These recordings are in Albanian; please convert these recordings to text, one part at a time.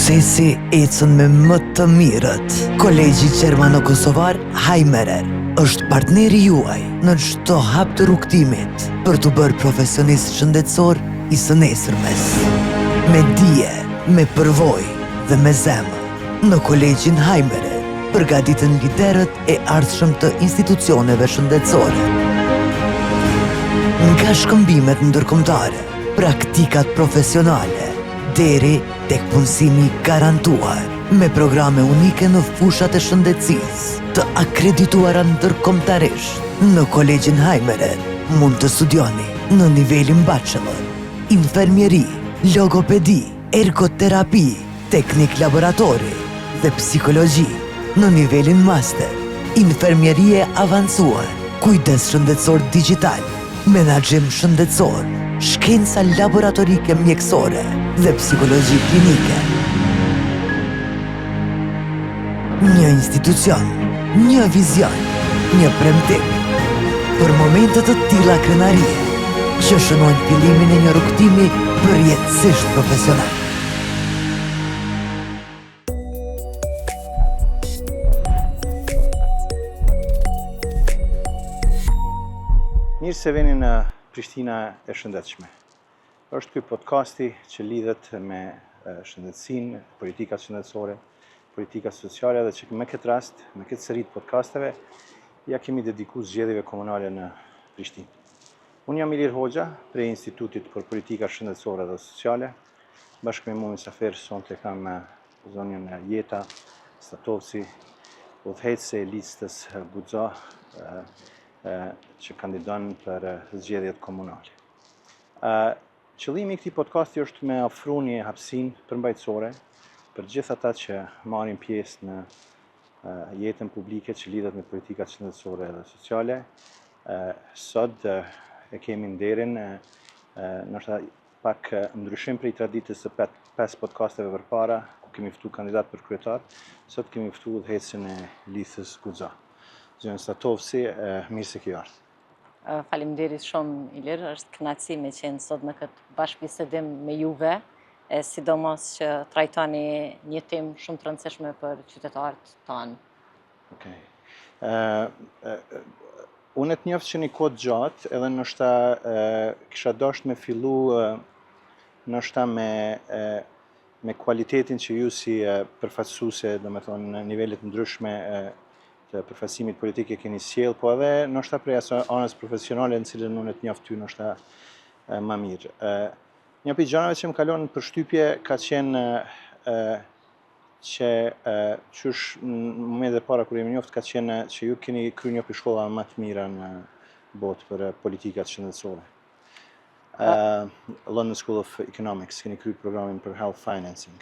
Procesi ecën me më të mirët. Kolegji Gjermano-Kosovar Hajmerer është partneri juaj në çdo hap të rrugtimit për t'u bërë profesionist shëndetësor i së nesërmes. Me dije, me përvojë dhe me zemër. Në Kolegjin Hajmerer përgatiten liderët e ardhshëm të institucioneve shëndetësore. Nga shkëmbimet ndërkombëtare, praktikat profesionale, deri tek punësimi garantuar, me programe unike në fushat e shëndetësisë, të akredituara ndërkombëtarisht. Në Kolegjin Hajmerer mund të studioni në nivelin bachelor, infermieri, logopedi, ergoterapi, teknik laboratori dhe psikologji. Në nivelin master, infermierie avancuar, kujdes shëndetësor digital, menaxhim shëndetësor, shkenca laboratorike mjekësore dhe psikologji klinike. Një institucion, një vizion, një premtim. Për momente të tilla krenarie, që shënojnë fillimin e një rrugtimi përjetësisht profesional. Mirë se vini në Prishtina e shëndetshme. Është ky podcasti që lidhet me shëndetësinë, politikat shëndetësore, politikat sociale dhe që me këtë rast, me këtë seri të podcasteve, ja kemi dedikuar zgjedhjeve komunale në Prishtinë. Unë jam Ilir Hoxha, prej Institutit për Politika Shëndetësore dhe Sociale. Bashkë me mua mysafir sonte kam zonjën Jeta Statovci, udhëheqëse e listës Guxo, që kandidon për zgjedhjet komunale. Qëllimi i këtij podcasti është me ofru një hapësinë përmbajtësore për gjithë ata që marrin pjesë në jetën publike që lidhet me politikat shëndetësore dhe sociale. Sot e kemi nderin, ndoshta pak ndryshim prej traditës së 5 podcasteve përpara, ku kemi ftuar kandidat për kryetar, sot kemi ftuar udhëheqësin e listës Guxo. Zonjën Statovci, mirë se ke ardhur. Faleminderit shumë, Ilir, është kënaqësi me qenë sot në këtë bashkëbisedim me juve, sidomos që trajtoni një temë shumë të rëndësishme për qytetarët tanë. Okej. Unë të njoft që një kohë gjatë, edhe ndoshta kisha dashur me fillu ndoshta me kualitetin që ju si përfaqësuese, domethënë në nivelet ndryshme të përfaqësimit politik e keni sjell, po edhe ndoshta prej anës profesionale në cilën unë të njoft ty ndoshta më mirë. Një prej gjërave që më kalon në përshtypje ka qenë që qysh në momentet e para kur jemi njoft ka qenë që ju keni kryer një prej shkollave më të mira në botë për politikat shëndetësore. London School of Economics, keni kryer programin për health financing.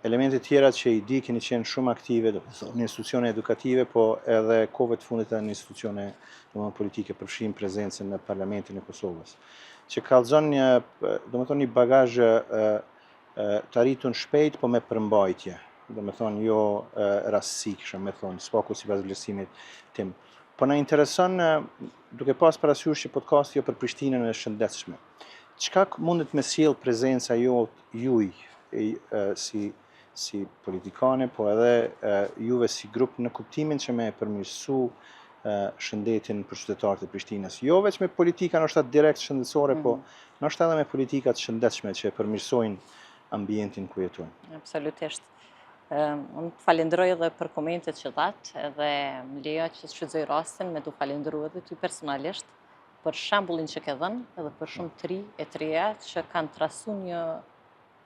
Elementet tjera që i di keni qenë shumë aktive në institucione edukative, po edhe kohëve të fundit në institucione politike, përfshijmë prezencën në Parlamentin e Kosovës, që kallëzon një bagazh të arritur shpejt, po me përmbajtje, domethënë jo rastësi, kisha me thonë, s'paku sipas vlerësimit tim. Po na intereson, duke pas parasysh që podcasti jo për Prishtinën e shëndetshme, çka mundet me sjell prezenca juaj si politikane, po edhe juve si grup në kuptimin që me përmirësu shëndetin për qytetarët e Prishtinës. Jo veç me politika ndoshta direkt shëndetësore, po ndoshta edhe me politikat shëndetshme që përmirësojnë ambientin ku jetojnë. Absolutisht. Unë të falenderoj edhe për komentet që dhat, edhe më lejo që të shfrytëzoj rastin me t'u falendëruar edhe ty personalisht për shembullin që ke dhënë, edhe për shumë të ri e të reja që kanë trasu një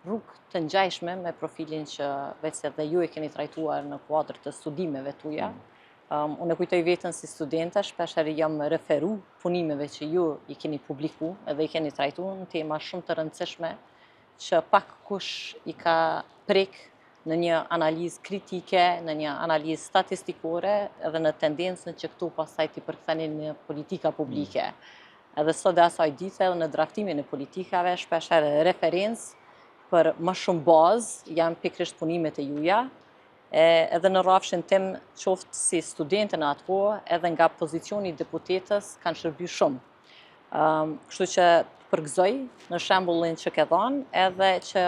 rrugë të ngjajshme me profilin që veç se dhe ju e keni trajtuar në kuadër të studimeve tuaja. Unë e kujtoj veten si studente, shpeshherë jam referu punimeve që ju i keni publiku edhe i keni trajtuar në tema shumë të rëndësishme që pak kush i ka prek në një analizë kritike, në një analizë statistikore edhe në tendencën që këtu pastaj t'i përktheni në politika publike. Edhe sot dhe asaj dite edhe në draftimin e politikave, shpeshherë referencë për më shumë bazë janë pikërisht punimet e juaja, edhe në rrafshin tim qoftë si studente në atë kohë, edhe nga pozicioni i deputetës kanë shërbyer shumë. Kështu që përgëzoj në shembullin që ke dhënë, edhe që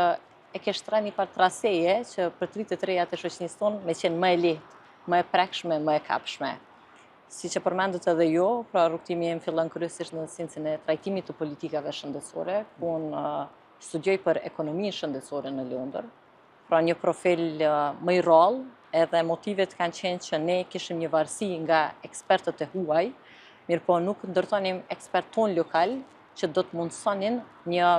e ke shtra një par traseje që për të rritë të reja të shoqënisë tonë me qenë më e lehtë, më e prekshme, më e kapshme. Si që përmendët edhe jo, pra rrugtimi im fillon kryesisht në sinësin e trajtimit të politikave shëndetësore, ku unë studioj për ekonominë shëndetësore në Londër, pra një profil më i rrallë, edhe motivet kanë qenë që ne kishim një varësi nga ekspertët e huaj, mirë po nuk ndërtonim ekspert ton lokal që do të mundësonin një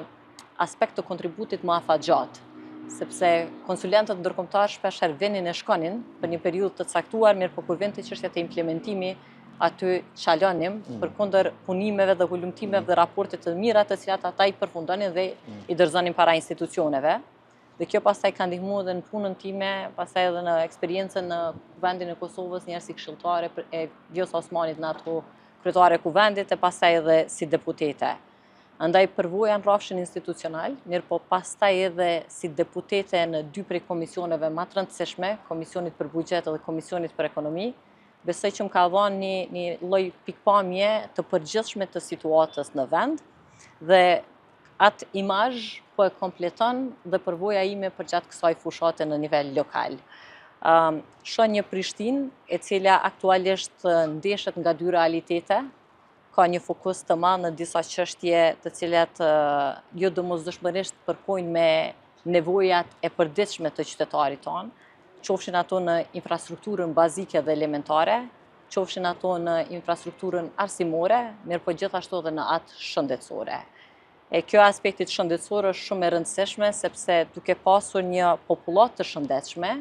aspekt të kontributit më afatgjatë, sepse konsulentët ndërkombëtar shpeshherë vinin e shkonin për një periudhë të caktuar, mirë po kur vjen te çështja e implementimi, aty çalonim përkundër punimeve dhe hulumtimeve dhe raportet të mira të cilat ata i përfundonin dhe i dorëzonin para institucioneve. Dhe kjo pastaj ka ndihmuar edhe në punën time, pastaj edhe në eksperiencën në Kuvendin e Kosovës, njerëz si këshilltare e Vjosa Osmanit në ato kryetare e Kuvendit e pastaj edhe si deputete. Andaj përvoja në rrafshin institucional, mirë po pastaj edhe si deputete në 2 prej komisioneve më të rëndësishme, Komisionit për Buxhet dhe Komisionit për Ekonomi, besoj që më ka dhënë një lloj pikpamje të përgjithshme të situatës në vend dhe atë imazh po e kompleton dhe përvoja ime përgjatë kësaj fushate në nivel lokal. Shoh një Prishtinë e cila aktualisht ndeshet nga 2 realitete, ka një fokus të madh në disa çështje të cilat jo domosdoshmërisht përkojnë me nevojat e përditshme të qytetarit tonë, qofshin ato në infrastrukturën bazike dhe elementare, qofshin ato në infrastrukturën arsimore, mirë po gjithashtu edhe në atë shëndetësore. E kjo aspektit shëndetësor është shumë e rëndësishme sepse duke pasur një popullat të shëndetshme,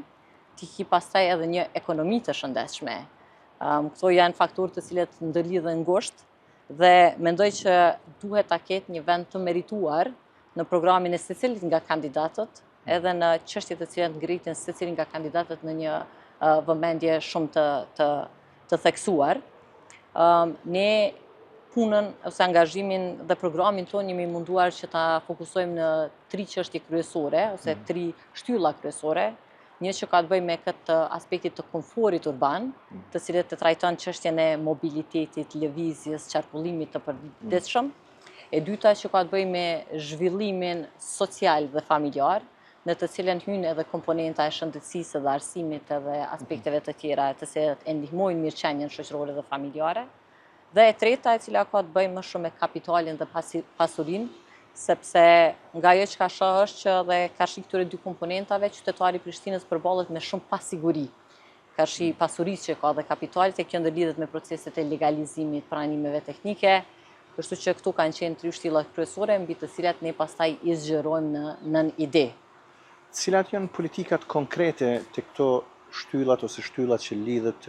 ti ki pastaj edhe një ekonomi të shëndetshme. Këto janë faktorë të cilët ndërlidhen ngushtë dhe mendoj që duhet ta ketë një vend të merituar në programin e secilit nga kandidatët, edhe në çështjet të cilat ngritin secili nga kandidatët në një vëmendje shumë të theksuar. Ne punën ose angazhimin dhe programin tonë jemi munduar që ta fokusojmë në 3 çështje kryesore ose 3 shtylla kryesore. Një që ka të bëjë me këtë aspektit të komforit urban, të cilët të trajton çështjen e mobilitetit, lëvizjes, qarkullimit të përditshëm. E dyta që ka të bëjë me zhvillimin social dhe familjar, në të cilën hyn edhe komponenta e shëndetësisë dhe arsimit edhe aspekteve të tjera të cilat e ndihmojnë mirëqenien shoqërore dhe familjare. Dhe e treta e cila ka të bëjë më shumë me kapitalin dhe pasurinë, sepse nga ajo që ka shoh është që dhe karshi këtyre 2 komponentave, qytetari i Prishtinës përballet me shumë pasiguri. Karshi pasurisë që ka dhe kapitalit e kjo ndërlidhet me proceset e legalizimit, pranimeve teknike, kështu që këtu kanë qenë 3 shtylla kryesore mbi të cilat ne pastaj i zgjerojmë në ide. Cilat janë politikat konkrete të këto shtyllat ose shtyllat që lidhet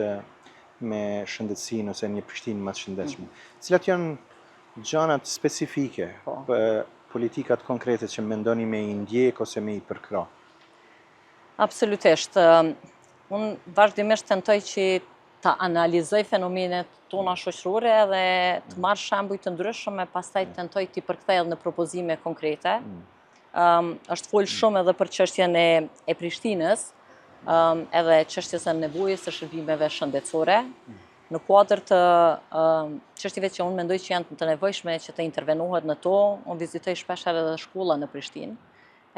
me shëndetësinë ose një Prishtinë më të shëndetshme? Cilat janë gjanat specifike, politikat konkrete që mendoni me i ndjek ose me i përkra? Absolutisht. Unë vazhdimisht tentoj që ta analizoj fenomenet tona shoqërore dhe të marr shembuj të ndryshëm e pastaj tentoj t'i përkthej në propozime konkrete. Është fol shumë edhe për çështjen e Prishtinës, edhe çështjes së nevojës së shërbimeve shëndetësore. Në kuadër të çështjeve që unë mendoj që janë të nevojshme që të intervenohet në to, unë vizitoj shpeshherë edhe shkolla në Prishtinë,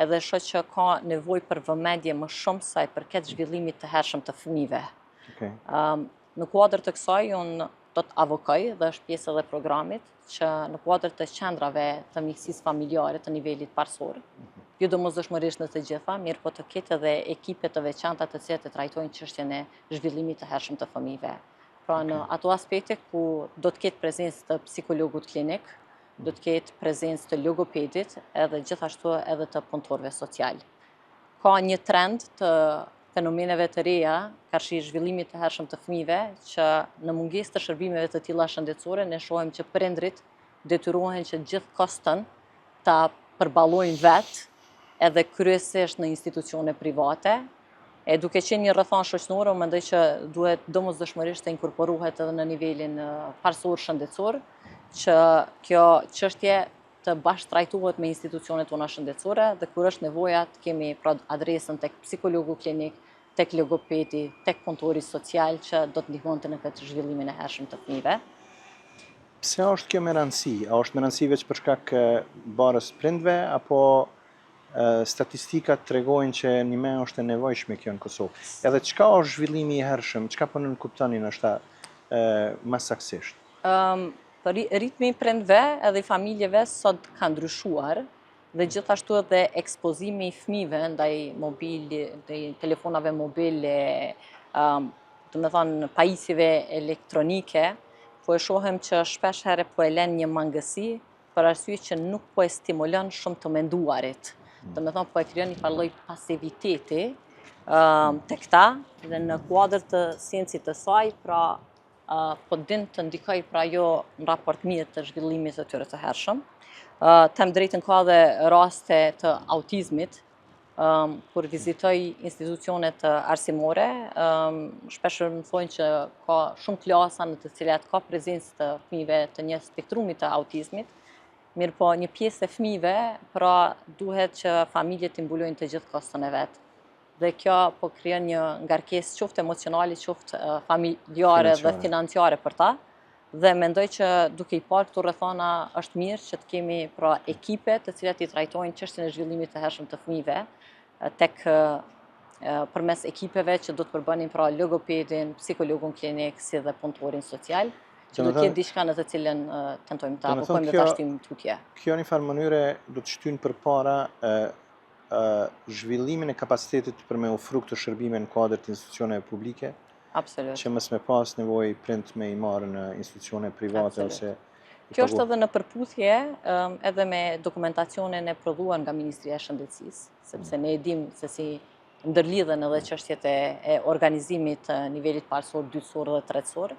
edhe shoh që ka nevojë për vëmendje më shumë sa i përket zhvillimit të hershëm të fëmijëve. Në kuadër të kësaj, unë do të avokoj dhe është pjesë edhe programit që në kuadër të qendrave të mjekësisë familjare të nivelit parsor, jo domosdoshmërisht në të gjitha, mirë po të ketë edhe ekipe të veçanta të cilat të trajtojnë çështjen e zhvillimit të hershëm të fëmijëve. Pra në ato aspekte ku do të ketë prezencë të psikologut klinik, do të ketë prezencë të logopedit edhe gjithashtu edhe të punëtorëve social. Ka një trend të fenomeneve të reja, karshi zhvillimit të hershëm të fëmijëve, që në mungesë të shërbimeve të tilla shëndetësore ne shohim që prindrit detyrohen që gjithë kostën ta përballojnë vetë, edhe kryesisht në institucione private. E duke qenë një rrethon shoqëror, mendoj që duhet domosdoshmërisht të inkorporohet edhe në nivelin parsor shëndetësor, që kjo çështje të bashkëtrajtohet me institucionet tona shëndetësore dhe kur është nevoja të kemi adresën tek psikologu klinik, tek logopedi, tek punëtori social që do të ndihmonte në këtë zhvillimin e hershëm të fëmijëve. Pse është kjo me rëndësi? A është me rëndësi veç për shkak barës prindve apo statistikat tregojnë që nime është e nevojshme kjo në Kosovë. Edhe çka është zhvillimi i hershëm, çka po nënkuptonin është më saktësisht? Ritmi i prindve edhe i familjeve sot ka ndryshuar dhe gjithashtu edhe ekspozimi i fëmijëve ndaj telefonave mobile, do të thonë pajisjeve elektronike, po e shohim që shpesh herë po e lën një mangësi për arsye që nuk po e stimulon shumë të menduarit. Do të thonë po e krijon një lloj pasiviteti tek ta dhe në kuadër të sciencit të saj, pra po din të ndikoj pra jo në raport mirë të zhvillimit të tyre të hershëm. Them drejtën ka dhe raste të autizmit, kur vizitoj institucionet arsimore, shpesh më thonë që ka shumë klasa në të cilat ka prezencë të fëmijëve të një spektrumit të autizmit, mirë po një pjesë e fëmijëve, pra duhet që familjet të mbulojnë të gjithë kostën e vet. Dhe kjo po krijon një ngarkesë qoftë emocionale, qoftë familjare dhe financiare për ta. Dhe mendoj që duke i parë këto rrethana është mirë që të kemi pra ekipe të cilat i trajtojnë çështjen e zhvillimit të hershëm të fëmijëve tek përmes ekipeve që do të përbënin pra logopedin, psikologun klinik si dhe punëtorin social, që do të jetë diçka në të cilën tentojmë ta aplikojmë dhe ta shtyjmë tutje. Kjo në një farë mënyre do të shtyn përpara zhvillimin e kapacitetit për me ofru këtë shërbime në kuadër të institucioneve publike, Absolut. që mos me pas nevojë prind me i marrë në institucione private ose kjo është edhe në përputhje edhe me dokumentacionin e prodhuar nga Ministria e Shëndetësisë, sepse ne e dimë se si ndërlidhen edhe çështjet e organizimit të nivelit parësor, dytësor dhe tretësor.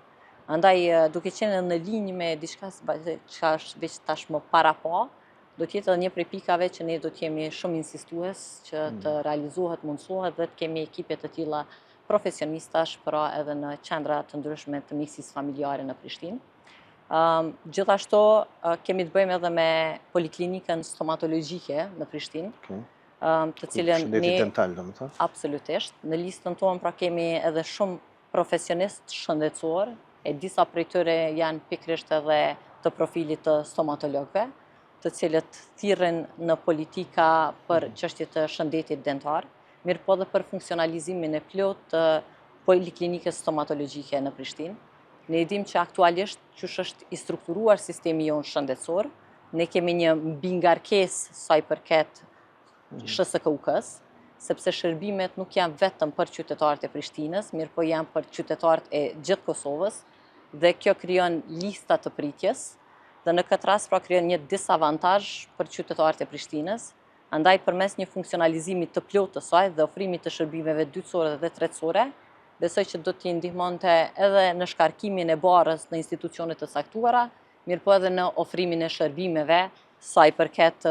Andaj duke qenë në linjë me diçka që është veç tashmë para pa, do të jetë edhe një prej pikave që ne do të jemi shumë insistues që të realizohet, mundsohet dhe të kemi ekipe të tilla profesionistash, pra edhe në qendra të ndryshme të mikësisë familjare në Prishtinë. Gjithashtu kemi të bëjmë edhe me poliklinikën stomatologjike në Prishtinë, të cilën shëndeti dental, domethënë. Absolutisht. Në listën tonë pra kemi edhe shumë profesionistë shëndetësor, e disa prej tyre janë pikërisht edhe të profilit të stomatologëve, të cilët thirren në politika për çështjet të shëndetit dentar, mirë po dhe për funksionalizimin e plot të poliklinikës stomatologjike në Prishtinë. Ne e dimë që aktualisht qysh është i strukturuar sistemi jonë shëndetësor, ne kemi një mbingarkesë sa i përket SHSKUK-s, sepse shërbimet nuk janë vetëm për qytetarët e Prishtinës, mirë po janë për qytetarët e gjithë Kosovës, dhe kjo krijon lista të pritjes, dhe në këtë rast pra krijon një disavantazh për qytetarët e Prishtinës. Andaj përmes një funksionalizimi të plotë të saj dhe ofrimit të shërbimeve dytësore dhe tretësore, besoj që do t'i ndihmonte edhe në shkarkimin e barrës në institucione të saktuara, mirë po edhe në ofrimin e shërbimeve sa i përket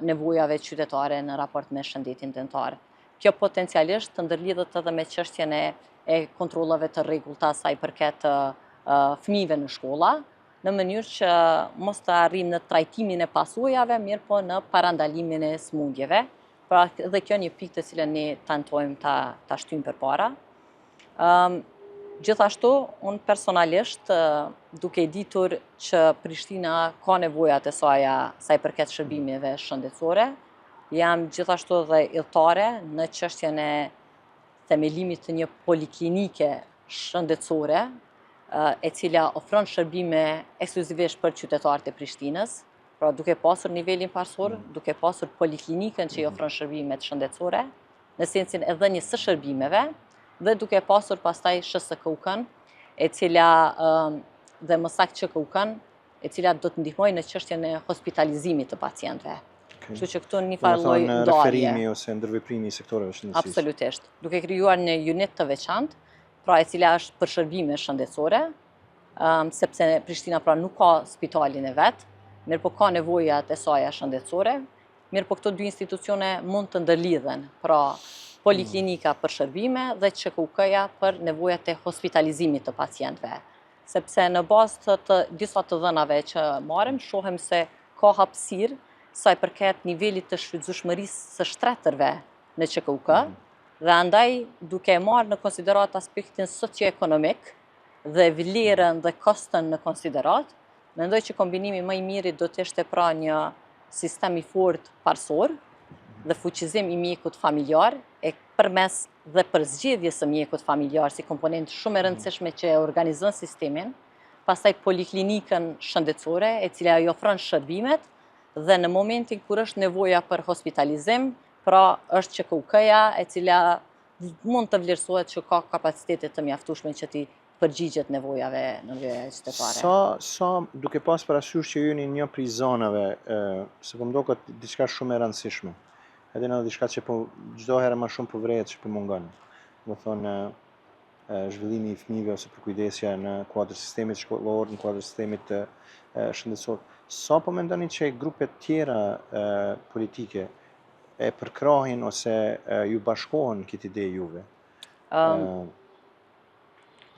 nevojave qytetare në raport me shëndetin dentar. Kjo potencialisht të ndërlidhet edhe me çështjen e kontrollave të rregullta sa i përket fëmijëve në shkolla, në mënyrë që mos të arrijmë në trajtimin e pasojave, mirë po në parandalimin e smundjeve. Pra dhe kjo një pikë të cilën ne tentojmë ta shtyjmë përpara. Gjithashtu, unë personalisht, duke ditur që Prishtina ka nevojat e saja sa i përket shërbimeve shëndetësore, jam gjithashtu dhe idhëtare në çështjen e themelimit të një poliklinike shëndetësore, e cila ofron shërbime ekskluzivisht për qytetarët e Prishtinës, pra duke pasur nivelin parësor, duke pasur poliklinikën që i ofron shërbimet shëndetësore, në sensin e dhënies së shërbimeve, dhe duke pasur pastaj SHSKUK-n, e cila dhe më saktë ÇKUK-n, e cila do të ndihmojë në çështjen e hospitalizimit të pacientëve. Kështu që këtu një farë lloj ndarje. Referimi ose ndërveprimi i sektoreve shëndetësisë. Absolutisht. Duke krijuar një unit të veçantë, pra e cila është për shërbime shëndetësore, sepse Prishtina pra nuk ka spitalin e vet, mirë po ka nevojat e saja shëndetësore, mirë po këto dy institucione mund të ndërlidhen, pra poliklinika për shërbime dhe ÇKUK-ja për nevojat e hospitalizimit të pacientëve. Sepse në bazë të disa të dhënave që marrim, shohim se ka hapësirë sa i përket nivelit të shfrytëzueshmërisë së shtretërve në ÇKUK, dhe andaj duke marrë në konsiderat aspektin socioekonomik dhe vlerën dhe kostën në konsiderat, mendoj që kombinimi më i miri do të ishte pra një sistem i fortë parësor, dhe fuqizim i mjekut familjar, e përmes dhe për zgjedhjes së mjekut familjar si komponent shumë e rëndësishme që e organizon sistemin, pastaj poliklinikën shëndetësore, e cila i ofron shërbimet, dhe në momentin kur është nevoja për hospitalizim, pra është QKUK-ja, e cila mund të vlerësohet që ka kapacitetet të mjaftueshme që ti përgjigjet nevojave qytetare. Sa duke pas parasysh që jeni një prej zonave, se po mdoket diçka shumë e rëndësishme. Edhe në diçka që po çdo herë më shumë po vrehet që po mungon. Do thonë zhvillimi i fëmijëve ose përkujdesja në kuadër sistemit shkollor, në kuadër sistemit shëndetësor. Sa po mendoni që grupe tjera politike e përkrahin ose ju bashkohen këtë ide juve?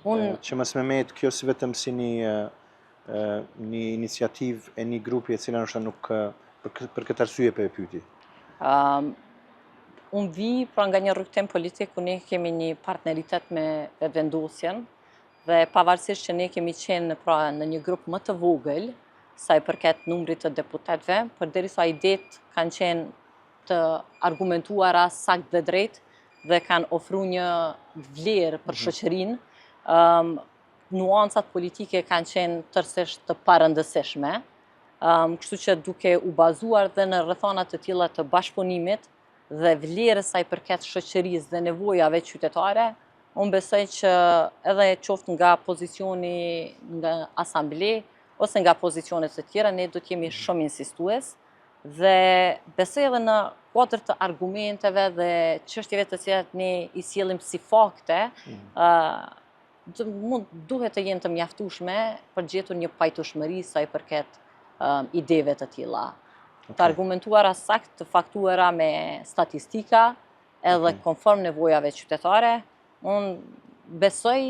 Që mos më met kjo si vetëm si një iniciativë e një grupi e cila ndoshta nuk për këtë arsye po e pyeti. Unë vi pra nga një rrugtim politik ku ne kemi një partneritet me vendosjen dhe pavarësisht që ne kemi qenë pra në një grup më të vogël sa i përket numrit të deputetëve, përderisa idetë kanë qenë të argumentuara sakt dhe drejt dhe kanë ofruar një vlerë për shoqërinë, nuancat politike kanë qenë tërësisht të parëndësishme, kështu që duke u bazuar dhe në rrethana të tilla të bashkëpunimit dhe vlerës sa i përket shoqërisë dhe nevojave qytetare, unë besoj që edhe qoftë nga pozicioni nga asamble ose nga pozicionet të tjera, ne do të jemi shumë insistues dhe besoj edhe në kuadër të argumenteve dhe çështjeve të cilat ne i sjellim si fakte, duhet të jenë të mjaftueshme për gjetur një pajtueshmëri sa i përket ideve të tilla. Të argumentuara sakt, të faktuara me statistika edhe konform nevojave qytetare, unë besoj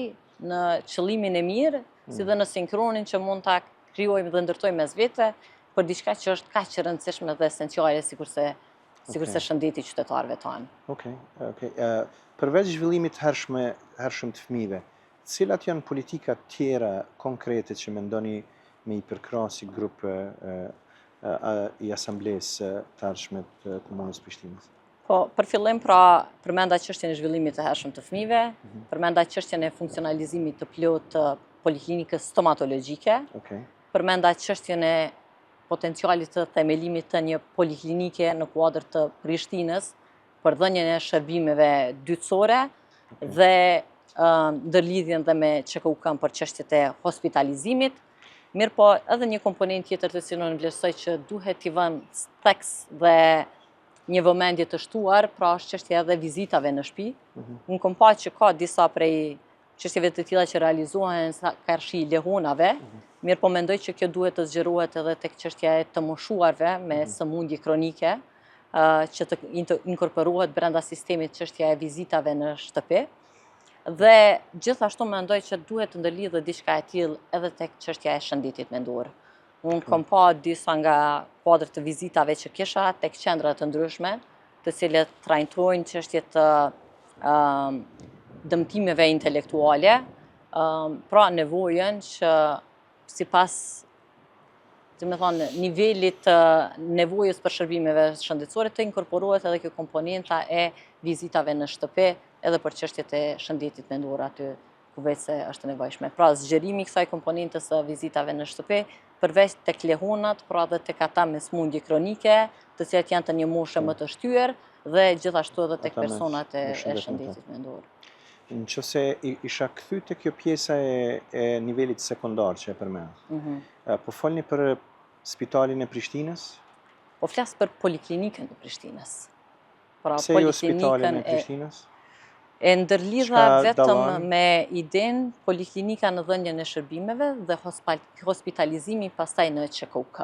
në qëllimin e mirë, si dhe në sinkronin që mund ta krijojmë dhe ndërtojmë mes vete për diçka që është kaq e rëndësishme dhe esenciale sikurse shëndeti i qytetarëve tanë. Okej. Përveç zhvillimit hershëm të fëmijëve, cilat janë politika tjera konkrete që mendoni me i përkrahë si grup i asamblesë të ardhshme të Komunës Prishtinës? Po, për fillim pra përmenda çështjen e zhvillimit të hershëm të fëmijëve, përmenda çështjen e funksionalizimit të plotë të poliklinikës stomatologjike, përmenda çështjen e potencialit të themelimit të një poliklinike në kuadër të Prishtinës për dhënien e shërbimeve dytësore dhe ndërlidhjen dhe me QKUK-n për çështjet e hospitalizimit. Mirë po, edhe një komponent tjetër të cilën vlerësoj që duhet t'i vënë theks dhe një vëmendje të shtuar, pra është çështja edhe vizitave në shtëpi. Unë kam parë që ka disa prej çështjeve të tilla që realizohen sa karshi lehonave, mirë po mendoj që kjo duhet të zgjerohet edhe tek çështja e të moshuarve me sëmundje kronike, që të inkorporohet brenda sistemit çështja e vizitave në shtëpi. Dhe gjithashtu mendoj që duhet të ndërlidhet diçka e tillë edhe tek çështja e shëndetit mendor. Unë kam pa disa nga kuadrat të vizitave që kisha tek qendra të ndryshme, të cilët trajtojnë çështje të dëmtimeve intelektuale, pra nevojën që sipas nivelit të nevojës për shërbimeve shëndetësore të inkorporohet edhe kjo komponenta e vizitave në shtëpi edhe për çështjet e shëndetit mendor aty ku vetë është nevojshme. Pra zgjerimi i kësaj komponentës së vizitave në shtëpi përveç tek lehonat, pra edhe tek ata me sëmundje kronike, të cilat janë të një moshe më të shtyrë dhe gjithashtu edhe tek personat e shëndetit mendor. Nëse isha kthy te kjo pjesa e nivelit sekondar që e përmend. Po folni për spitalin e Prishtinës? Po flas për poliklinikën e Prishtinës. Pse jo spitalin e Prishtinës? E ndërlidha vetëm me idenë poliklinika në dhënien e shërbimeve dhe hospitalizimi pastaj në QKUK.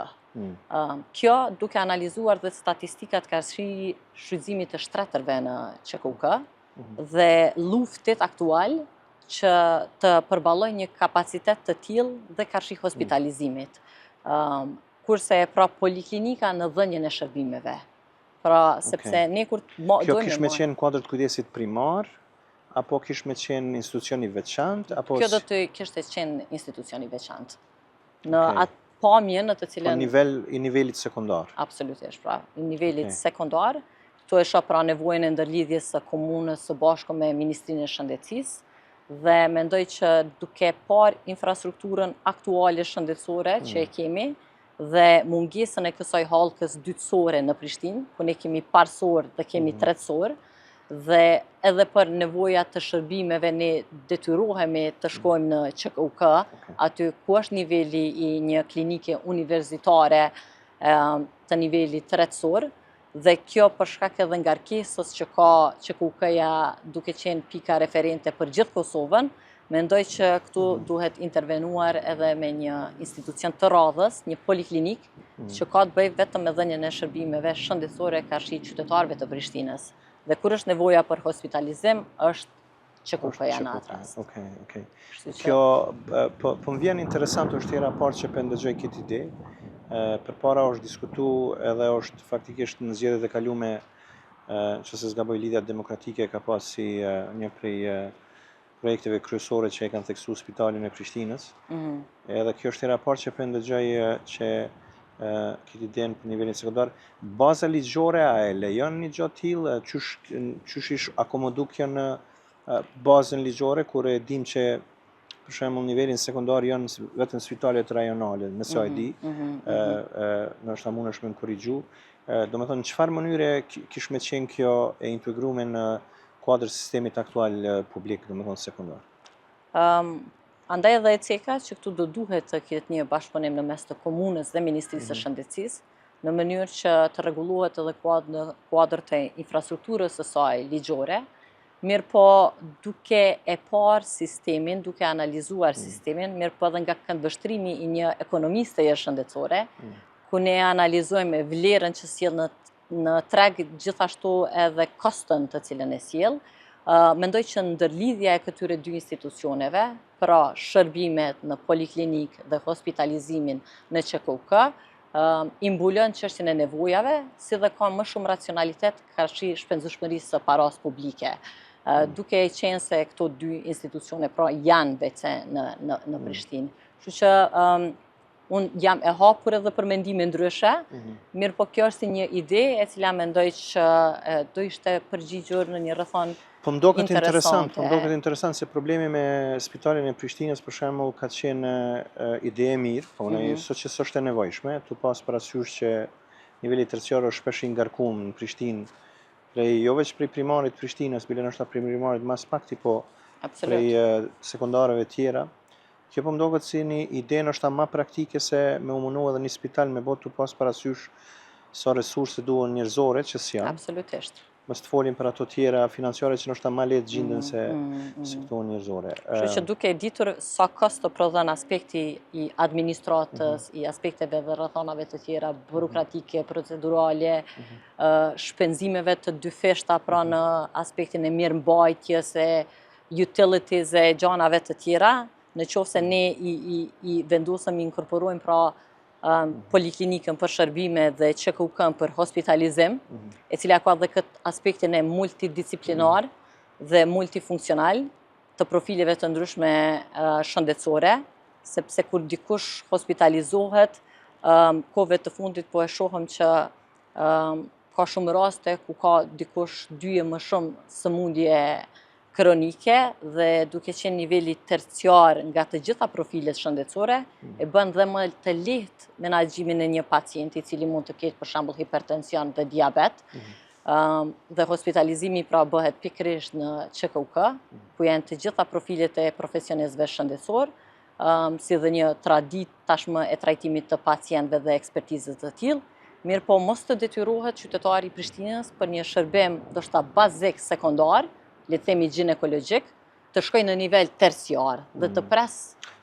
Kjo duke analizuar dhe statistikat karshi shfrytëzimit të shtretërve në QKUK dhe luftit aktual që të përballojë një kapacitet të tillë dhe karshi hospitalizimit. Kurse pra poliklinika në dhënien e shërbimeve. Pra sepse ne kur kjo kish me qenë kuadër të kujdesit primar apo kish me qenë institucion i veçantë apo kjo do të kishte qenë institucion i veçantë. Në atë pamjen në të cilën i nivelit sekondar. Absolutisht, pra, i nivelit sekondar, këto e shoh pra nevojën e ndërlidhjes së komunës së bashku me Ministrinë e Shëndetësisë dhe mendoj që duke parë infrastrukturën aktuale shëndetësore që e kemi dhe mungesën e kësaj hallkës dytësore në Prishtinë, ku ne kemi parësor dhe kemi tretësor, dhe edhe për nevojat të shërbimeve ne detyrohemi të shkojmë në QKUK, aty ku është niveli i një klinike universitare të nivelit tretësor, dhe kjo për shkak edhe ngarkesës që ka QKUK-ja duke qenë pika referente për gjithë Kosovën, mendoj që këtu duhet intervenuar edhe me një institucion të radhës, një poliklinik, që ka të bëjë vetëm me dhënien e shërbimeve shëndetësore karshi qytetarëve të Prishtinës. Dhe kur është nevoja për hospitalizim, është QKUK-ja në atë rast. Okej. Kjo, po më vjen interesant është tjera parë që për ndëgjoj këtë ide. Përpara është diskutu edhe është faktikisht në zgjedhjet e kalume që se zgaboj lidhja demokratike ka pas si një prej projekteve kryesore që e kanë theksu spitalin e Prishtinës. Edhe kjo është tjera parë që për ndëgjoj që këtë idenë për nivelin sekondar. Baza ligjore a e lejon një gjatë tillë? Qysh ish akomodu kjo në bazën ligjore, kur e dim që për shembull nivelin sekondar janë vetëm spitalet rajonale, nëse e di, ndoshta mundesh me më korrigju. Domethënë në çfarë mënyre kish me qenë kjo e integruar në kuadër sistemit aktual publik, domethënë sekondar? Andaj edhe e ceka që këtu do duhet të ketë një bashkëpunim në mes të komunës dhe Ministrisë së Shëndetësisë, në mënyrë që të rregullohet edhe kuadër të infrastrukturës së saj ligjore, mirë po duke e parë sistemin, duke analizuar sistemin, mirë po edhe nga këndvështrimi i një ekonomiste shëndetësore, ku ne analizojmë vlerën që sjell në treg, gjithashtu edhe kostën të cilën e sjell. Mendoj që ndërlidhja e këtyre dy institucioneve, pra shërbimet në poliklinik dhe hospitalizimin në QKUK, i mbulon çështjen e nevojave, si dhe ka më shumë racionalitet karshi shpenzueshmërisë së paras publike. Duke e qenë se këto dy institucione pra janë vetë në Prishtinë. Kështu që unë jam e hapur edhe për mendime ndryshe, mirë po kjo është si një ide e cila mendoj që do ishte përgjigjur në një rrethon Po më duket interesant se problemi me spitalin e Prishtinës për shembull ka qenë ide e mirë, po unë sot që s'është e nevojshme, tu pas parasysh që niveli terciar është shpesh i ngarkuar në Prishtinë, jo vetëm prej primarit Prishtinës, bile ndoshta prej primarit mas pakti, po prej sekondarëve tjera. Kjo po më duket si një ide ndoshta më praktike se me u mundu edhe një spital me botu pas parasysh sa resurse duhen njerëzore që s'janë. Absolutisht. Mos të folim për ato tjera financiare që ndoshta më lehtë gjenden se këto njerëzore. Kështu që duke ditur sa kosto prodhon aspekti i administratës, i aspekteve dhe rrethonave të tjera burokratike, procedurale, shpenzimeve të dyfishta pra në aspektin e mirëmbajtjes, utilities e gjanave të tjera, në qoftë se ne i vendosëm i inkorporojmë pra poliklinikën për shërbime dhe QKUK-n për hospitalizim, e cila ka dhe këtë aspektin e multidisciplinar dhe multifunksional të profileve të ndryshme shëndetësore, sepse kur dikush hospitalizohet, kohëve të fundit po e shohëm që ka shumë raste ku ka dikush 2 e më shumë sëmundje kronike dhe duke qenë niveli terciar nga të gjitha profilet shëndetësore, e bën dhe më të lehtë menaxhimin e një pacienti i cili mund të ketë për shembull hipertension dhe diabet. Dhe hospitalizimi pra bëhet pikërisht në QKUK, ku janë të gjitha profilet e profesionistëve shëndetësor, si dhe një tradit tashmë e trajtimit të pacientëve dhe ekspertizës të tillë. Mirë po mos të detyrohet qytetari i Prishtinës për një shërbim ndoshta bazik sekondar, le të themi ginekologjik, të shkojë në nivel terciar dhe të pres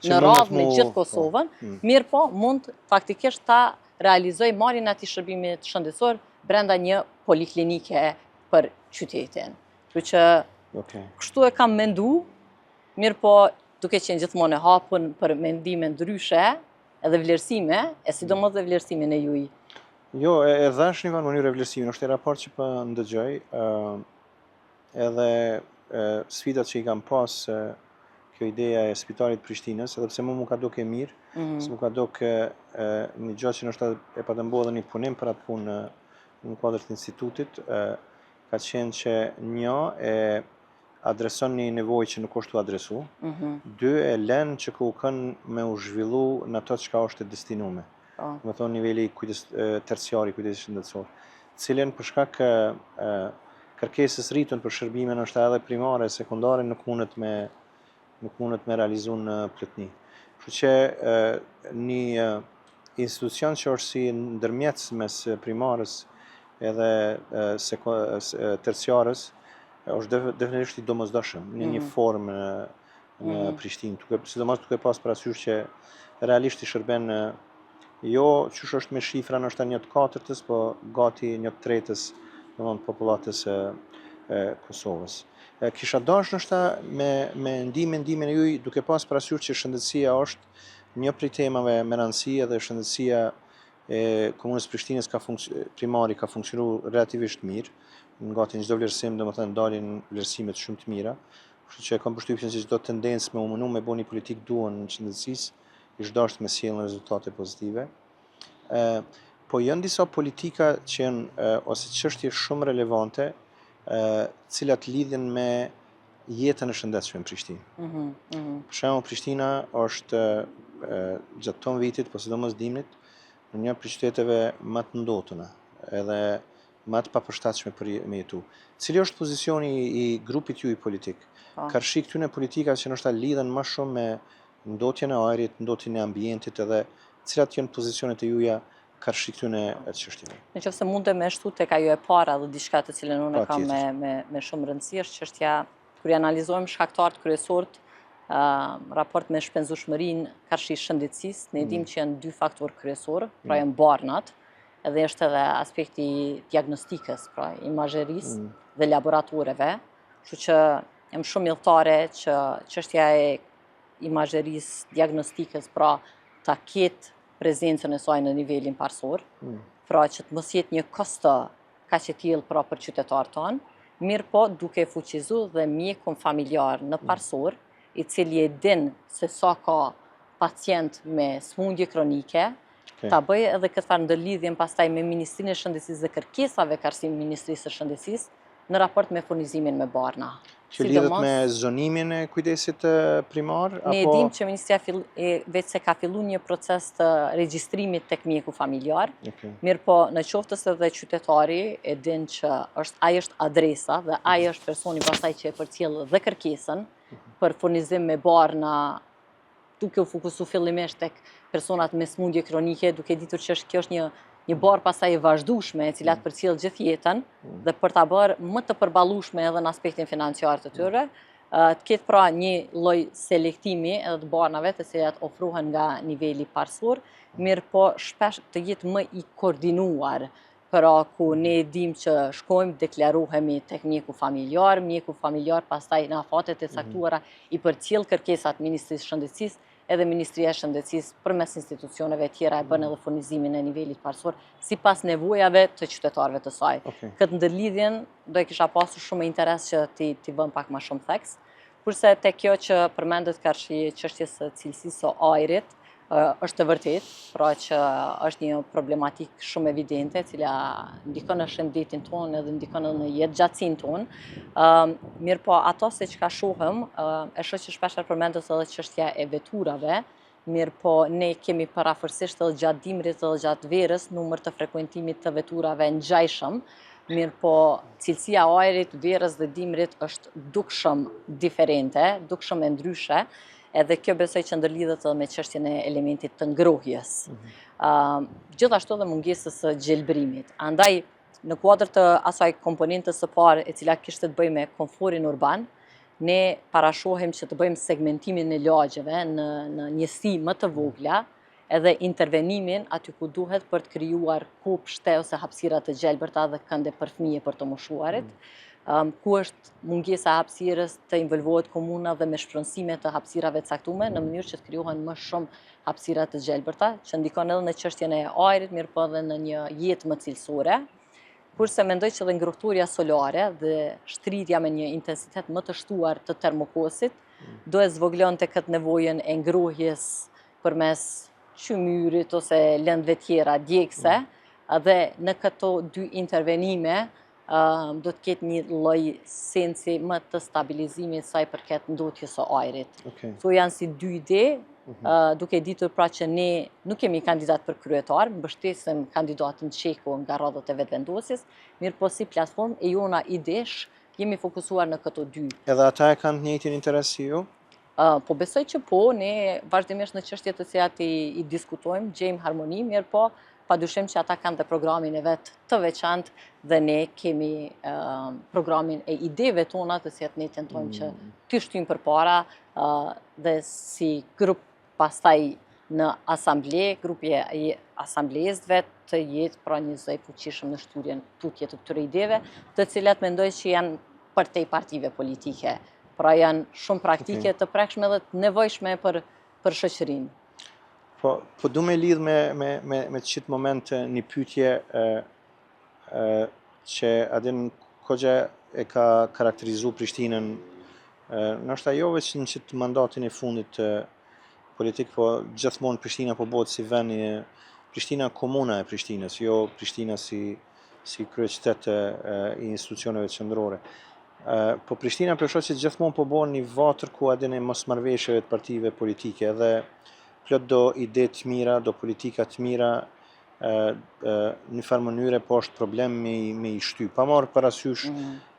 në radhë me gjithë Kosovën, mirë po mund faktikisht ta realizoj marrjen e atij shërbimit shëndetësor brenda një poliklinike për qytetin. Kështu që kështu e kam mendu, mirë po duke qenë gjithmonë e hapur për mendime ndryshe edhe vlerësime, e sidomos dhe vlerësimin e juaj. Jo, e dhash një mënyrë vlerësimin, është e raport që po ndëgjoj, edhe sfidat që i kam pas kjo ideja e spitalit Prishtinës, edhe pse mu ka duke mirë, se mu ka duke një gjatë që nështë e pa të mbo dhe një punim për atë punë në kuadrët të institutit, ka qenë që një e adreson një nevojë që nuk është të adresu, dy e lën që kukën me u zhvillu në ato çka është e destinume. Më thonë niveli terciari, kujdesi shëndetësor, cilën për shkak kërkesës rritun për shërbime nështë edhe primare, sekundare, nuk mundet me realizu në plotni. Kështu që një institucion që është si ndërmjetës mes primarës edhe terciarës është definitivisht i domosdoshëm në një formë në Prishtinë, sidomos duke pas parasysh që realisht i shërben jo qysh është me shifra nështë 1/4, po gati 1/3 popullatës Kosovës. Kisha dash nështë me ndimin e juj, duke pas parasysh që shëndetësia është një prej temave me rëndësi dhe shëndetësia e komunës Prishtinës primari ka funksionu relativisht mirë, gati në çdo vlerësim, domethënë dalin vlerësimet shumë të mira, kështu që kam përshtypjen se çdo tendencë me u mënu me bëni politikë duan në shëndetësisë, ish dashur me sjellën rezultate pozitive. Po janë disa politika që janë ose çështje shumë relevante, cilat lidhen me jetën e shëndetshme në Prishtinë. Për shembull, Prishtina është gjatë ton vitit, po sidomos dimrit, në një prej qyteteve më të ndotuna, edhe më të papërshtatshme për me jetu. Cili është pozicioni i grupit juaj politik? Karshi këtyne politika që nështë lidhen më shumë me ndotjen e ajrit, ndotjen e ambientit, edhe cilat janë pozicionet e juaja karshi këtyne çështjeve? Nëse mund të më shtu tek ajo e para dhe diçka të cilën unë kam me shumë rëndësi, është çështja kur i analizojmë shkaktarët kryesorët, raport me shpenzueshmërinë karshi shëndetësisë, ne dimë që janë dy faktorë kryesorë, pra janë barnat, edhe është edhe aspekti diagnostikës, pra imazherisë dhe laboratoreve, kështu që jam shumë miltare që çështja e imazherisë, diagnostikës, pra ta ketë prezencën e saj në nivelin parsor, pra që të mos jetë një kosto kaq e tillë pra për qytetarët tonë, mirë po duke fuqizu dhe mjekun familjar në parsor, i cili e din se sa ka pacient me smundje kronike, ta bëj edhe këtë farë ndërlidhjen pastaj me Ministrinë e Shëndetësisë dhe kërkesave karsim Ministrisë së Shëndetësisë në raport me furnizimin me barna. Që lidhet me zonimin e kujdesit primar? Ne dim që Ministria vetë se ka fillu një proces të regjistrimit tek mjeku familjar, mirë po në qoftës edhe qytetari e din që ai është adresa dhe ai është personi pastaj që e përcjell dhe kërkesën për furnizim me barna, duke u fokusu fillimisht tek personat me smundje kronike, duke ditur që kjo është një barë pasaj e vazhdueshme, e cilat përcjell gjithë jetën, dhe për ta bërë më të përballueshme edhe në aspektin financiar të tyre, të ketë pra një lloj selektimi edhe të barnave të cilat ofrohen nga niveli parsor, mirë po shpesh të jetë më i koordinuar, pra ku ne dim që shkojmë, deklarohemi tek mjeku familjar pastaj në afatet e caktuara i përcjell kërkesat Ministrisë së Shëndetësisë, edhe Ministria e Shëndetësisë përmes institucioneve tjera e bën edhe furnizimin e nivelit parsor sipas nevojave të qytetarëve të saj. Këtë ndërlidhjen do e kisha pasur shumë interes që ti vëm pak më shumë theks, kurse tek kjo që përmendet karshi çështjes së cilësisë së ajrit, është të vërtet, pra që është një problematik shumë evidente, e cila ndikon në shëndetin tonë edhe ndikon në jetëgjatësinë tonë. Mirë po ato se çka shohëm, e shoh që shpesh përmendet edhe çështja e veturave, mirë po ne kemi parafërsisht edhe gjatë dimrit edhe gjatë verës numër të frekuentimit të veturave ngjajshëm, mirë po cilësia e ajrit verës dhe dimrit është dukshëm diferente, dukshëm e ndryshe. Edhe kjo besoj që ndërlidhet edhe me çështjen e elementit të ngrohjes. Gjithashtu edhe mungesës së gjelbrimit. Andaj, në kuadër të asaj komponentës së parë e cila kishte të bëjë me komforin urban, ne parashohim që të bëjmë segmentimin e lagjeve në njësi më të vogla, edhe intervenimin aty ku duhet për të krijuar kopshte ose hapësira të gjelbërta dhe kënde për fëmijë për të moshuarit. Ku është mungesa e hapësirës të involvohet komuna dhe me shpronësime të hapësirave caktume në mënyrë që të krijohen më shumë hapësira të gjelbërta, që ndikon edhe në çështjen e ajrit, mirë po edhe në një jetë më cilësore. Kurse mendoj që dhe ngrohturja solare dhe shtritja me një intensitet më të shtuar të termokosit do e zvoglonte këtë nevojën e ngrohjes përmes qymyrit ose lëndëve tjera djegëse, dhe në këto dy intervenime do të ketë një lloj sensi më të stabilizimit sa i përket ndotjes së ajrit. Okay. Këto janë si dy ide, duke ditur pra që ne nuk kemi kandidat për kryetar, mbështesim kandidatin Qeku nga radhët e vetëvendosjes, mirë po si platformë e jona idesh, jemi fokusuar në këto dy. Edhe ata e kanë të njëjtin interes si ju? Po besoj që po, ne vazhdimisht në çështje të cilat i diskutojmë, gjejmë harmoni, mirë po padyshim që ata kanë dhe programin e vetë të veçantë dhe ne kemi programin e ideve tona të cilat ne tentojmë që t'i shtyjmë përpara dhe si grup pastaj në asamble, grupi i asamblesë vetë të jetë pra një zë i fuqishëm në shtyrjen tutje të këtyre ideve, të cilat mendoj që janë përtej partive politike, pra janë shumë praktike të prekshme dhe të nevojshme për shoqërinë. Po du me lidh me qëtë moment një pyetje që adin kogja e ka karakterizu Prishtinën, nështë ajo veç në qëtë mandatin e fundit politik, po gjithmonë Prishtina po bëhet si vend Prishtina komuna e Prishtinës, jo Prishtina si kryeqytet i institucioneve qendrore. Po Prishtina përshot që gjithmonë po bëhen një vatër ku adin e mosmarrveshjeve të partive politike dhe plot do ide të mira, do politika të mira, në farë mënyre po është problem me i shty. Pa marrë parasysh,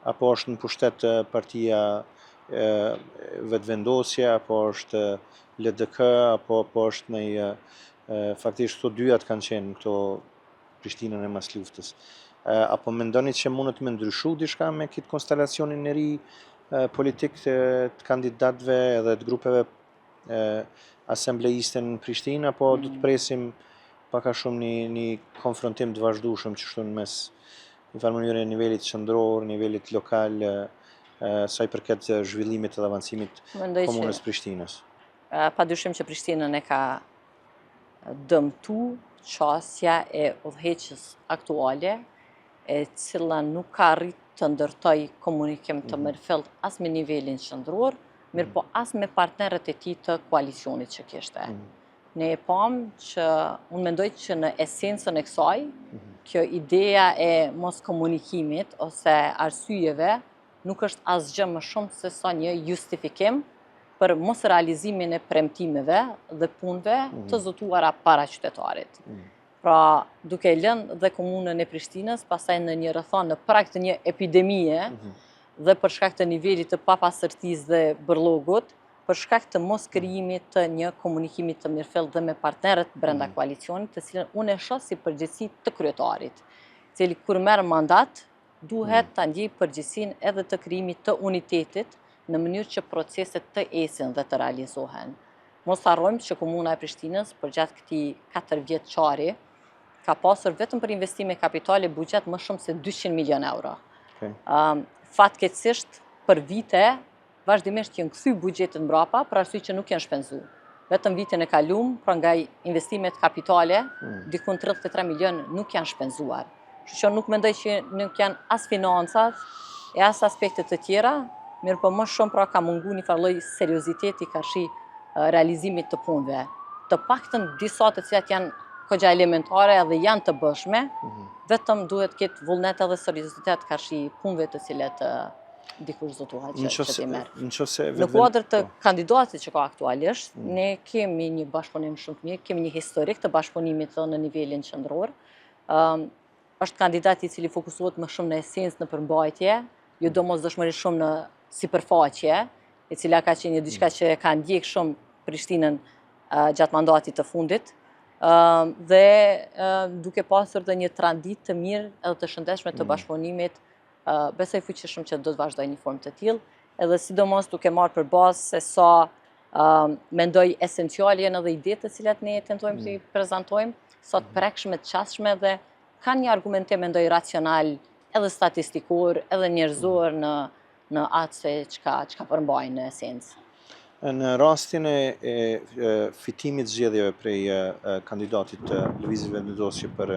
apo është në pushtet partia vetëvendosja, apo është LDK, apo është në faktisht këto dyjat kanë qenë këto Prishtinën e mas luftës. Apo mendoni që mundet me ndryshu diçka me këtë konstelacionin e ri politik të kandidatëve edhe të grupeve asembleiste në Prishtinë, apo do të presim paka shumë një konfrontim të vazhdueshëm që shtu në mes në farë mënyrë nivelit qendror, nivelit lokal, sa i përket zhvillimit dhe avancimit komunës Prishtinës. Padyshim që Prishtinën e ka dëmtu qasja e udhëheqës aktuale, e cila nuk ka arrit të ndërtoj komunikim të mirëfillt as me nivelin qendror, mirë po as me partnerët e tij të koalicionit që kishte. Ne e pam që, unë mendoj që në esencën e kësaj, kjo ideja e mos komunikimit ose arsyeve nuk është asgjë më shumë se sa një justifikim për mos realizimin e premtimeve dhe punëve të zotuara para qytetarit. Pra, duke lënë dhe komunën e Prishtinës, pastaj në një rrethon në prag të një epidemie, dhe për shkak të nivelit të papastërtisë dhe bërllogut, për shkak të mos krijimit të një komunikimi të mirëfillt dhe me partnerët brenda koalicionit, të cilën unë e shoh si përgjegjësi të kryetarit, i cili kur merr mandat duhet ta ndjejë përgjegjësinë edhe të krijimit të unitetit në mënyrë që proceset të esin dhe të realizohen. Mos harrojmë që komuna e Prishtinës përgjatë këtij 4 vjeçari ka pasur vetëm për investime kapitale buxhet më shumë se 200 milion euro. Fatkeqësisht për vite vazhdimisht janë kthy buxhetet mbrapa për arsye që nuk janë shpenzuar. Vetëm vitin e kaluar, pra nga investimet kapitale, diku 33 milion nuk janë shpenzuar. Kështu që nuk mendoj që nuk janë as financat e as aspektet të tjera, mirë po më shumë pra ka munguar një farë lloj serioziteti karshi realizimit të punëve. Të paktën disa të cilat janë kogja elementare dhe janë të bëshme, vetëm duhet ketë vullnet edhe seriozitet karshi punëve të cilat dikush zotuar që t'i merë. Në kuadër të kandidatit që ka aktualisht, ne kemi një bashkëpunim shumë të mirë, kemi një historik të bashkëpunimit në nivelin qendror. Është kandidati i cili fokusohet më shumë në esencë, në përmbajtje, jo domosdoshmërisht shumë në sipërfaqe, e cila ka qenë një diçka që ka ndjek shumë Prishtinën gjatë mandatit të fundit, dhe duke pasur dhe një tradit të mirë edhe të shëndetshme të bashkëpunimit, besoj fuqishëm që do të vazhdoj një formë të tillë, edhe sidomos duke marrë për bazë se sa mendoj esenciale janë edhe idetë të cilat ne tentojmë të i prezantojmë, sa të prekshme, të qasshme dhe kanë një argumentim mendoj racional, edhe statistikor, edhe njerëzor në atë se çka përmbajnë në esencë. Në rastin e fitimit zgjedhjeve prej kandidatit Lëvizjes Vetëvendosje për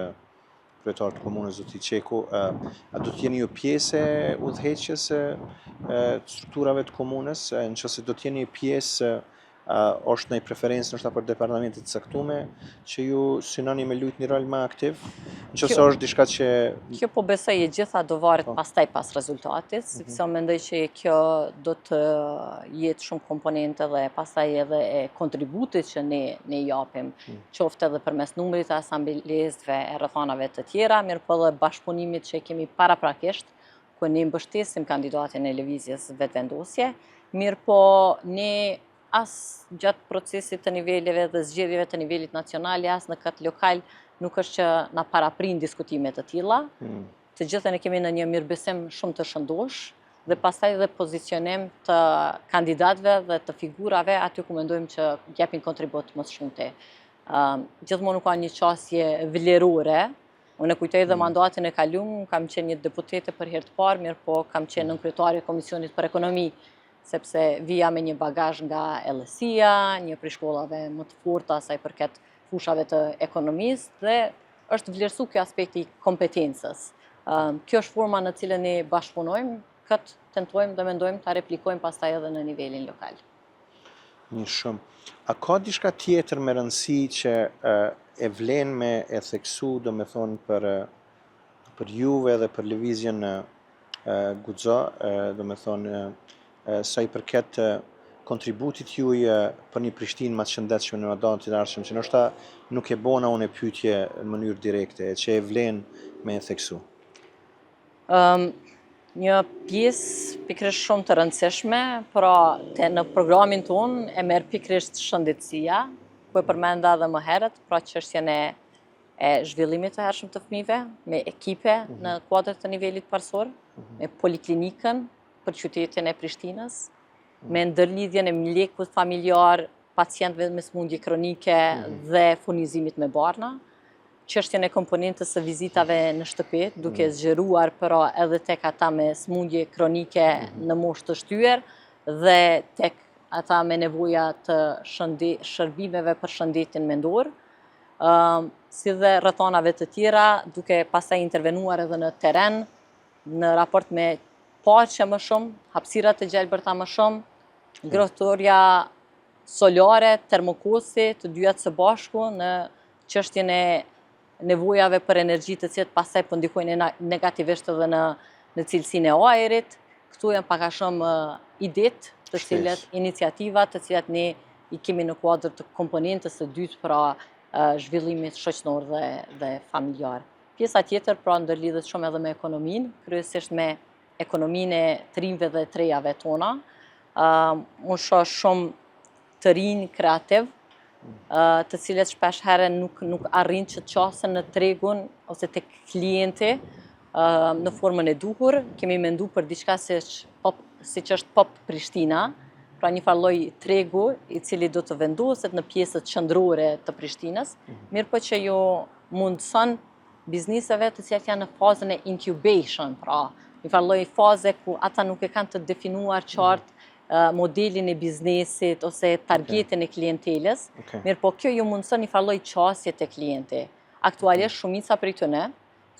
kryetar të komunës zoti Qeku, a do të jeni ju pjesë e udhëheqjes të strukturave të komunës, nëse do të jeni pjesë është ndonjë preferencë ndoshta për departamente të caktuara që ju synoni me luajt një rol më aktiv? Nëse është diçka që Kjo po besoj e gjitha do varet pastaj pas rezultatit, sepse mendoj që kjo do të jetë shumë komponente dhe pastaj edhe e kontributit që ne japim, qoftë edhe përmes numrit të asamblezëve e rrethonave të tjera, mirë po edhe bashkëpunimit që kemi paraprakisht, ku ne mbështesim kandidatin e lëvizjes vetëvendosje, mirë po ne as gjatë procesit të niveleve dhe zgjedhjeve të nivelit nacional, as në këtë lokal, nuk është që na paraprin diskutime të tilla. Të gjithë ne kemi në një mirëbesim shumë të shëndosh dhe pastaj dhe pozicionim të kandidatëve dhe të figurave aty ku mendojmë që japin kontribut më shumëte. Gjithmonë nuk ka një qasje vlerore. Unë e kujtoj dhe mandatin e kaluar, kam qenë një deputete për herë të parë, mirë po kam qenë nënkryetare e Komisionit për Ekonomi, sepse vija me një bagazh nga LSI-a, një prej shkollave më të forta sa i përket fushave të ekonomisë dhe është vlerësu kjo aspekti i kompetencës. Kjo është forma në cilën ne bashkëpunojmë, këtë tentojmë dhe mendojmë ta replikojmë pastaj edhe në nivelin lokal. Një shumë. A ka diçka tjetër me rëndësi që e vlen me e theksu, do me thonë për juve dhe për lëvizjen Guxo, do me thonë sa i përket kontributit juaj për një Prishtinë më të shëndetshme në mandatin e ardhshëm, që ndoshta nuk e bona unë pyetje në mënyrë direkte, që e vlen me e theksu. Një pjesë pikërisht shumë të rëndësishme, pra në programin tonë e merr pikërisht shëndetësia, ku e përmenda edhe më herët, pra çështjen e zhvillimit të hershëm të fëmijëve, me ekipe në kuadër të nivelit parësor, me poliklinikën për qytetin e Prishtinës, me ndërlidhjen e mlekut familjar, pacientëve me smundje kronike dhe furnizimit me barna, çështjen e komponentës së vizitave në shtëpi, duke zgjeruar pra edhe tek ata me smundje kronike në moshë të shtyer dhe tek ata me nevoja të shërbimeve për shëndetin mendor, si dhe rrethonave të tjera, duke pastaj intervenuar edhe në teren, në raport me paqe më shumë, hapësira të gjelbërta më shumë, ngrohtoria solare, termokosi, të dyja së bashku në çështjen e nevojave për energji të cilat pastaj po ndikojnë negativisht edhe në cilësinë e ajrit. Këtu janë pak a shumë idetë, të cilat iniciativa të cilat ne i kemi në kuadër të komponentës së dytë pra zhvillimit shoqëror dhe familjar. Pjesa tjetër pra ndërlidhet shumë edhe me ekonominë, kryesisht me ekonominë e trimëve dhe trejave tona. Unë shoh shumë të rinj kreativ, të cilët shpesh herë nuk arrin që të qasen në tregun ose tek klienti në formën e duhur. Kemi mendu për diçka siç është Pop Prishtina, pra një farë lloj tregu i cili do të vendoset në pjesët qendrore të Prishtinës, mirë po që ju mundson bizniseve të cilat janë në fazën e incubation, pra një farë lloj faze ku ata nuk e kanë të definuar qartë modelin e biznesit ose targetin e klientelës, mirë po kjo ju mundson një farë lloj qasje te klienti. Aktualisht shumica prej tyre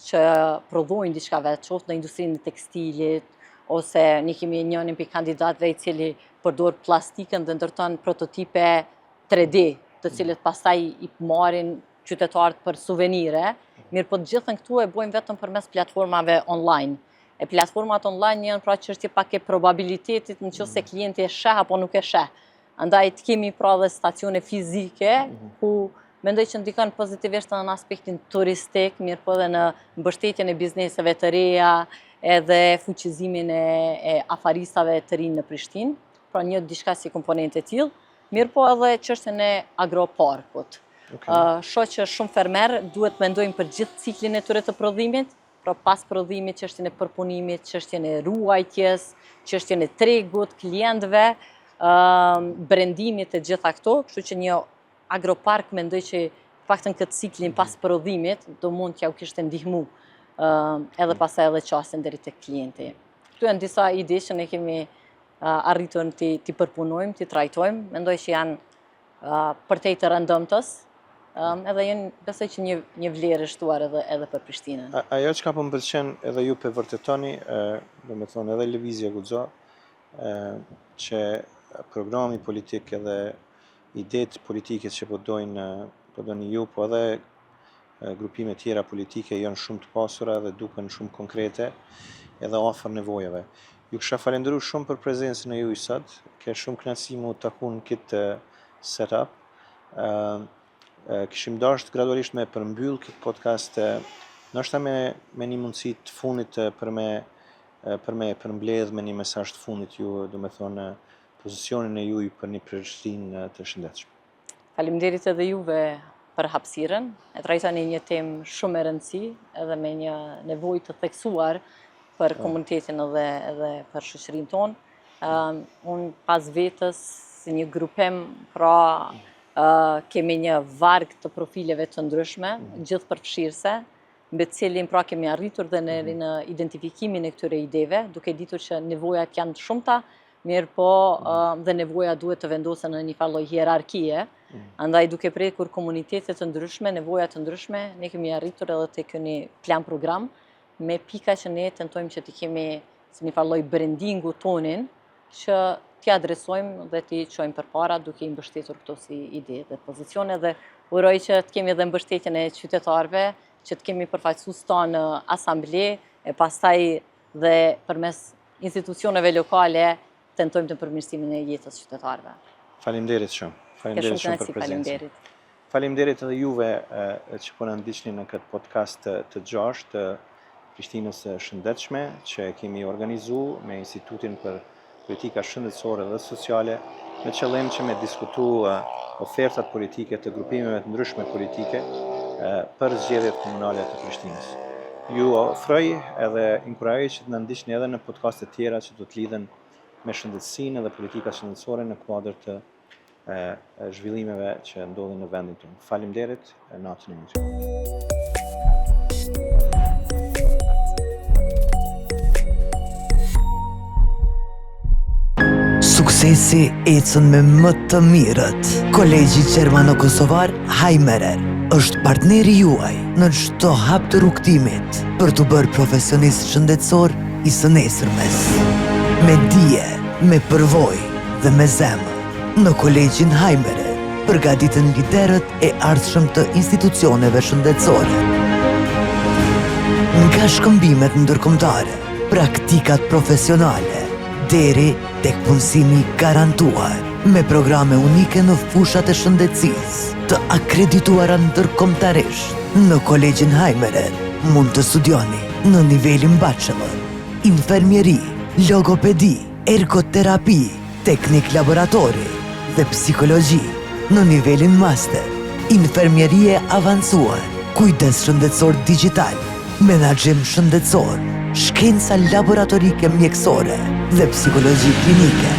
që prodhojnë diçka vetë, qoftë në industrinë e tekstilit, ose ne kemi njërin prej kandidatëve i cili përdor plastikën dhe ndërton prototipe 3D, të cilët pastaj i marrin qytetarët për suvenire, mirë po të gjithën këtu e bojmë vetëm përmes platformave online. E platformat online janë pra çështje pak e probabilitetit nëse klienti e sheh apo nuk e sheh. Andaj të kemi pra dhe stacione fizike ku mendoj që ndikon pozitivisht në aspektin turistik, mirë po edhe në mbështetjen e bizneseve të reja, edhe fuqizimin e afaristave të rinj në Prishtinë, pra një diçka si komponente e tillë, mirë po edhe çështjen e agroparkut. Shoh që shumë fermer duhet mendojnë për gjithë ciklin e tyre të prodhimit, pra pas prodhimit, çështjen e përpunimit, çështjen e ruajtjes, çështjen e tregut, klientëve, brendimit e gjitha këto, kështu që një agropark mendoj që paktën këtë ciklin pas prodhimit do mund t'ja u kishte ndihmu edhe pastaj edhe qasjen deri tek klienti. Këtu janë disa ide që ne kemi arritur t'i përpunojmë, t'i trajtojmë, mendoj që janë përtej të rëndëmtës, edhe jenë besoj që një vlerë shtuar edhe për Prishtinën. Ajo që ka po më pëlqen edhe ju pe vërtetoni, do me thonë edhe lëvizja Guxo, që programi politik edhe idetë politike që po doni ju, po edhe grupime tjera politike janë shumë të pasura dhe duken shumë konkrete edhe afër nevojave. Ju kisha falendëruar shumë për prezencën e juaj sot. Ke shumë kënaqësi mu taku në këtë setup. Kishim dashur gradualisht me përmbyll këtë podcast, ndoshta me një mundësi të fundit për me përmbledh me një mesazh të fundit ju, do me thonë pozicionin e juaj për një Prishtinë të shëndetshme. Faleminderit edhe juve për hapësirën. E trajtoni një temë shumë e rëndësishme edhe me një nevojë të theksuar për komunitetin edhe për shoqërinë tonë. Unë pas vetës si një grupim, pra kemi një varg të profileve të ndryshme, gjithë përfshirëse, mbi cilin pra kemi arritur dhe në identifikimin e këtyre ideve, duke ditur që nevojat janë shumëta, mirë po dhe nevoja duhet të vendosen në një farë lloj hierarkie. Andaj duke prekur komunitete të ndryshme, nevoja të ndryshme, ne kemi arritur edhe te ky një plan program me pika që ne tentojmë që t'i kemi si një farë lloj brandingu tonin që t'i adresojmë dhe t'i çojmë përpara duke i mbështetur këto si ide dhe pozicione, dhe uroj që të kemi edhe mbështetjen e qytetarëve, që të kemi përfaqësues tanë në asamble e pastaj dhe përmes institucioneve lokale tentojmë të përmirësimin e jetës qytetarëve. Faleminderit shumë. Faleminderit shumë për prezencën. Faleminderit edhe juve që po na ndiqni në këtë podcast të gjashtë të Prishtinës së Shëndetshme, që kemi organizuar me Institutin për Politika Shëndetësore dhe Sociale, me qëllim që me diskutu ofertat politike të grupimeve të ndryshme politike për zgjedhjet komunale të Prishtinës. Ju ofroj edhe inkurajoj që të na ndiqni edhe në podcaste tjera që do të lidhen me shëndetësinë dhe politika shëndetësore në kuadër të zhvillimeve që ndodhin në vendin tonë. Faleminderit, natën e mirë. Suksesi ecën me më të mirët. Kolegji Gjermano-Kosovar Hajmerer është partneri juaj në çdo hap të rrugtimit për t'u bërë profesionist shëndetësor i së nesërmes. Me dije, me përvojë dhe me zemër. Në Kolegjin Hajmerer përgatiten liderët e ardhshëm të institucioneve shëndetësore. Nga shkëmbimet ndërkombëtare, praktikat profesionale, deri tek punësimi garantuar, me programe unike në fushat e shëndetësisë, të akredituara ndërkombëtarisht. Në Kolegjin Hajmerer mund të studioni në nivelin bachelor, infermieri, logopedi, ergoterapi, teknik laboratori dhe psikologji. Në nivelin master, infermierie avancuar, kujdes shëndetësor digital, menaxhim shëndetësor, shkenca laboratorike mjekësore dhe psikologji klinike.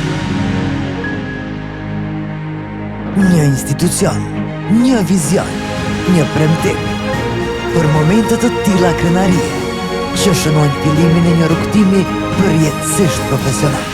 Një institucion, një vizion, një premtim. Për momente të tilla krenarie, që shënojnë fillimin e një rrugtimi përjetësisht profesional.